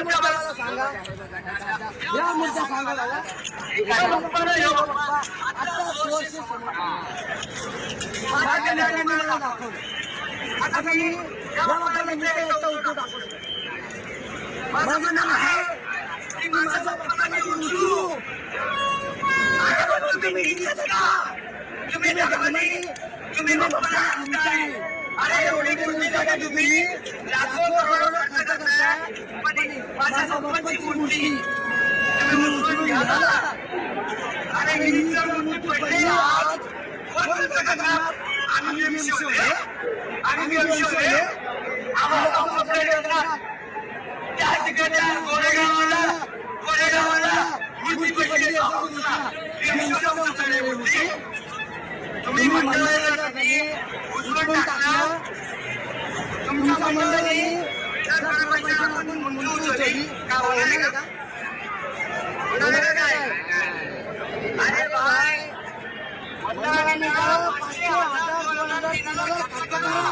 मुद्दा सांगा, या मुद्दा सांगा मला. आता सोर्स माझ्या मित्रांनी मला दाखवलं. आता मी या लोकांना मित्र एकटा उठू दाखवू शकतो. माझं नाव आहे की माझ्या बाप्पाला उचलू. तुम्ही इथेच का? तुम्ही बाप्पाला आणताय. अरे एवढी मोठी जागा तुम्ही लाखो करोडो खर्च करताय, पण माझ्या संपत्ती मोठी तुम्ही उचलून घ्याला. अरे हिंदूचा मूर्ती पडले आज कोण करणार? आम्ही मिळवले आम्हाला आपल्याकडे त्या ठिकाणी गोरेगावला मूर्ती पडली तुम्ही मंडळाने उचलून टाकला. तुमच्या मंडळाने उचलली का होणार का? अरे भाई मंडळाने 500,000 खर्च करा.